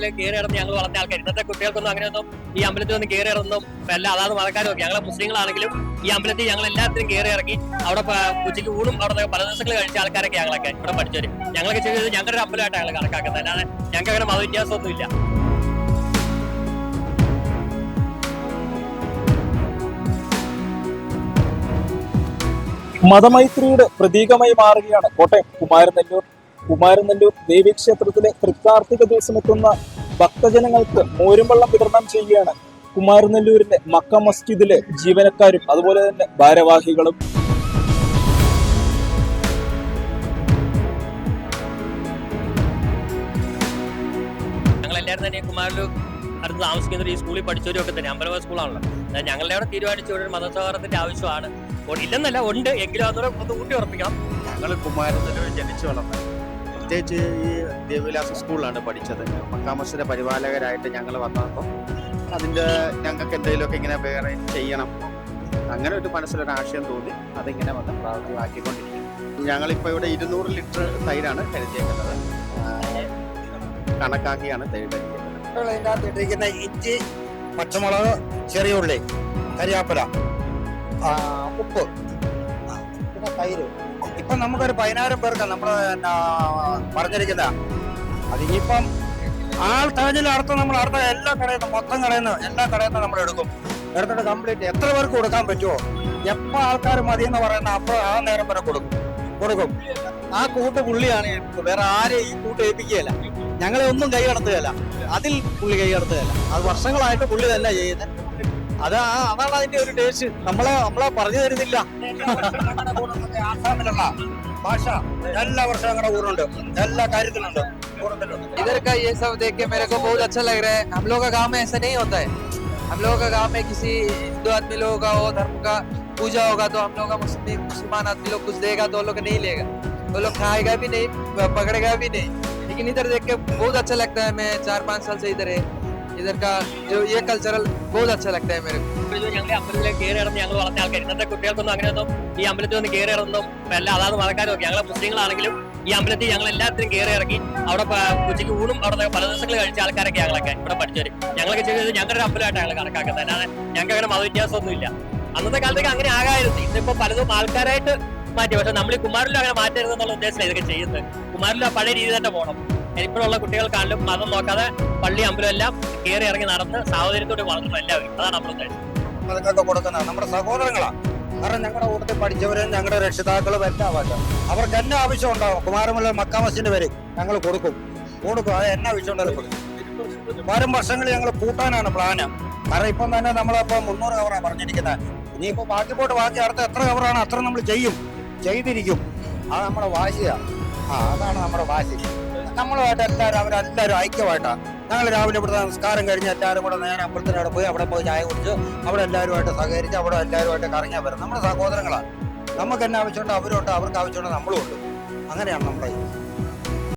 അമ്പലത്തിലേക്ക് കയറി ഇറന്ന് ഞങ്ങൾ വളർന്ന ആൾക്കാർ. ഇന്നത്തെ കുട്ടികൾക്കൊന്നും അങ്ങനെയൊന്നും ഈ അമ്പലത്തിൽ ഒന്നും കയറി ഇറങ്ങും അല്ല. അതാണ് മതക്കാരും ഒക്കെ. ഞങ്ങളെ മുസ്ലിങ്ങളാണെങ്കിലും ഈ അമ്പലത്തിൽ ഞങ്ങൾ എല്ലാത്തിനും കയറി ഇറങ്ങി അവിടെ ഉച്ചയ്ക്ക് ഊണും അവിടെ പല ദിവസങ്ങൾ കഴിച്ച ആൾക്കാരൊക്കെ ഞങ്ങളൊക്കെ ഇവിടെ പഠിച്ചവര്. ഞങ്ങളൊക്കെ ചെയ്തത് ഞങ്ങളുടെ ഒരു അമ്പലമായിട്ട് ഞങ്ങൾ കണക്കാക്കുന്നത്. അല്ലാതെ ഞങ്ങൾക്ക് അങ്ങനെ മതവ്യത്യാസമൊന്നും ഇല്ല. മതമൈത്രിയുടെ പ്രതീകമായി മാറുകയാണ് കോട്ടയം കുമാരനെല്ലൂർ ദേവീക്ഷേത്രത്തിലെ തൃക്കാർത്തിക ദിവസം എത്തുന്ന ഭക്തജനങ്ങൾക്ക് മോരുംവെള്ളം വിതരണം ചെയ്യുകയാണ് കുമാരനെല്ലൂരിലെ മക്ക മസ്ജിദിലെ ജീവനക്കാരും അതുപോലെ തന്നെ ഭാരവാഹികളും. ഞങ്ങളെല്ലാവരും തന്നെ കുമാരനെല്ലൂർ അടുത്ത് താമസിക്കുന്നവർ ഈ സ്കൂളിൽ പഠിച്ചവരും ഒക്കെ തന്നെ. അമ്പലവ സ്കൂളാണല്ലോ. ഞങ്ങളുടെ അവിടെ തീരുമാനിച്ച ഒരു മതസൗഹാർദ്ദത്തിന്റെ ആവശ്യമാണ്. ഇല്ലെന്നല്ല, ഉണ്ട്, എങ്കിലും അതൊരു ഒന്ന് ഊട്ടി ഉറപ്പിക്കണം. ഞങ്ങൾ കുമാരനെല്ലൂർ ജനിച്ചു വളർന്നത്, പ്രത്യേകിച്ച് ഈ ദേവിലാസ സ്കൂളിലാണ് പഠിച്ചത്. മക്കാമസിന്റെ പരിപാലകരായിട്ട് ഞങ്ങൾ വന്നപ്പോൾ അതിൻ്റെ ഞങ്ങൾക്ക് എന്തെങ്കിലുമൊക്കെ ഇങ്ങനെ വേറെ ചെയ്യണം, അങ്ങനെ ഒരു മനസ്സിലൊരാശയം തോന്നി അതിങ്ങനെ വന്ന് പ്രാവർത്തികമാക്കിക്കൊണ്ടിരിക്കും. ഞങ്ങളിപ്പോൾ ഇവിടെ 200 ലിറ്റർ തൈരാണ് കരുതിയേക്കുന്നത്. കണക്കാക്കിയാണ് തൈര് കരുതിയേക്കുന്നത്. ഇതിനകത്ത് ഇട്ടിരിക്കുന്ന ഇഞ്ചി, പച്ചമുളക്, ചെറിയ ഉള്ളി, കരിയാപ്പില, ഉപ്പ്, പിന്നെ തൈര്. ഇപ്പം നമുക്കൊരു 10,000 പേർക്ക് നമ്മൾ പറഞ്ഞിരിക്കുന്ന അതിനിപ്പം ആൾ തകഞ്ഞിൽ അടുത്ത് നമ്മൾ അടുത്ത എല്ലാ കടയിൽ നിന്ന് മൊത്തം എല്ലാ കടയിൽ നിന്ന് നമ്മൾ എടുത്തിട്ട് കംപ്ലീറ്റ് എത്ര പേർക്ക് കൊടുക്കാൻ പറ്റുമോ, എപ്പോൾ ആൾക്കാർ മതി എന്ന് പറയുന്ന അപ്പോൾ ആ നേരം വരെ കൊടുക്കും. ആ കൂട്ട് പുള്ളിയാണ് ഏൽപ്പിച്ചത്. വേറെ ആരെയും ഈ കൂട്ട് ഏൽപ്പിക്കുകയല്ല. ഞങ്ങളെ ഒന്നും കൈ കടത്തുകയല്ല, അതിൽ പുള്ളി കൈ കടത്തുകയല്ല. അത് വർഷങ്ങളായിട്ട് പുള്ളി തന്നെ ചെയ്യുന്നത്. അതാണ് അതിന്റെ ഒരു ടേസ്റ്റ്. നമ്മളെ പറഞ്ഞു തരുന്നില്ല. ആസാമിലുള്ള ഭാഷ എല്ലാ വർഷവും ഞങ്ങളുടെ ഊരുണ്ട്, എല്ലാ കാര്യത്തിലുണ്ട്. इधर का ये सब देख के मेरे को बहुत अच्छा लग रहा है. हम लोग का गांव में ऐसा नहीं होता है. हम लोग का गांव में किसी हिंदू आदमी लोगों का वो धर्म का पूजा होगा तो हम लोग का मुसलमान आदमी लोग कुछ देगा तो वो लोग नहीं लेगा, वो लोग खाएगा भी नहीं, पकड़ेगा भी नहीं. लेकिन इधर देख के बहुत अच्छा लगता है. मैं 4-5 साल से इधर है. इधर का जो ये कल्चरल बहुत अच्छा लगता है मेरे को. ഞങ്ങളുടെ അമ്പലത്തിലേക്ക് കയറി ഇറന്ന് ഞങ്ങൾ വളർന്ന ആൾക്കാർ. ഇന്നത്തെ കുട്ടികൾക്കൊന്നും അങ്ങനെയൊന്നും ഈ അമ്പലത്തിൽ ഒന്ന് കയറി ഇറങ്ങും അല്ല. അതാണ് മതക്കാരും ഒക്കെ. ഞങ്ങളെ മുസ്ലിങ്ങളാണെങ്കിലും ഈ അമ്പലത്തിൽ ഞങ്ങൾ എല്ലാത്തിനും കയറി ഇറങ്ങി അവിടെ ഉച്ചയ്ക്ക് ഊണും അവിടെ പല ദിവസങ്ങൾ കഴിച്ച ആൾക്കാരൊക്കെ ഞങ്ങളൊക്കെ ഇവിടെ പഠിച്ചവര്. ഞങ്ങളൊക്കെ ചെയ്തത് ഞങ്ങളുടെ ഒരു അമ്പലമായിട്ട് ഞങ്ങൾ കണക്കാക്കുന്നത്. അല്ലാതെ ഞങ്ങൾക്ക് അങ്ങനെ മതവ്യത്യാസമൊന്നും ഇല്ല. അന്നത്തെ കാലത്തേക്ക് അങ്ങനെ ആകായിരുന്നു. ഇന്നിപ്പോ പലതും ആൾക്കാരായിട്ട് മാറ്റി. പക്ഷെ നമ്മൾ ഈ കുമാരനിലും അങ്ങനെ മാറ്റരുത് എന്നുള്ള ഉദ്ദേശം ഇതൊക്കെ ചെയ്യുന്നത്. കുമാരനിലും ആ പഴയ രീതി തന്നെ പോകണം. ഇപ്പോഴുള്ള കുട്ടികൾക്കാണെങ്കിലും മതം നോക്കാതെ പള്ളി അമ്പലം എല്ലാം കയറി ഇറങ്ങി നടന്ന് സാഹോദര്യത്തോടെ വളർന്നു എല്ലാവരും. അതാണ് നമ്മുടെ ഉദ്ദേശം. അതൊക്കെ കൊടുക്കുന്നത് നമ്മുടെ സഹോദരങ്ങളാണ്. കാരണം ഞങ്ങളുടെ കൂട്ടത്തിൽ പഠിച്ചവരും ഞങ്ങളുടെ രക്ഷിതാക്കളും എല്ലാം ആവശ്യം. അവർക്ക് എന്നെ ആവശ്യം ഉണ്ടാവും. കുമാരനെല്ലൂർ മക്ക മസ്ജിദിന്റെ പേര് ഞങ്ങൾ കൊടുക്കും. അത് എന്നെ ആവശ്യം ഉണ്ടാവും കൊടുക്കും. വരും വർഷങ്ങളിൽ ഞങ്ങൾ കൂട്ടാനാണ് പ്ലാന്. കാരണം ഇപ്പം തന്നെ നമ്മളിപ്പോൾ 300 കവറാണ് പറഞ്ഞിരിക്കുന്നത്. ഇനിയിപ്പോൾ ബാക്കി അടുത്ത എത്ര കവറാണ് അത്ര നമ്മൾ ചെയ്തിരിക്കും. അത് നമ്മുടെ വാശിയാണ്. അതാണ് നമ്മുടെ വാശി. നമ്മളുമായിട്ട് അവരെല്ലാവരും ഐക്യമായിട്ടാണ്. ഞങ്ങൾ രാവിലെ ഇവിടുത്തെ നമസ്കാരം കഴിഞ്ഞ് എല്ലാവരും കൂടെ നേരെ അമ്പലത്തിനവിടെ പോയി അവിടെ പോയി ചായ കുടിച്ച് അവിടെ എല്ലാവരുമായിട്ട് സഹകരിച്ച് അവിടെ എല്ലാവരുമായിട്ട് കറങ്ങിയാൽ വരും. നമ്മുടെ സഹോദരങ്ങളാണ്. നമുക്ക് എന്നെ ആവശ്യമുണ്ട് അവരുണ്ട്, അവർക്ക് ആവശ്യമുണ്ട് നമ്മളും ഉണ്ട്. അങ്ങനെയാണ് നമ്മുടെ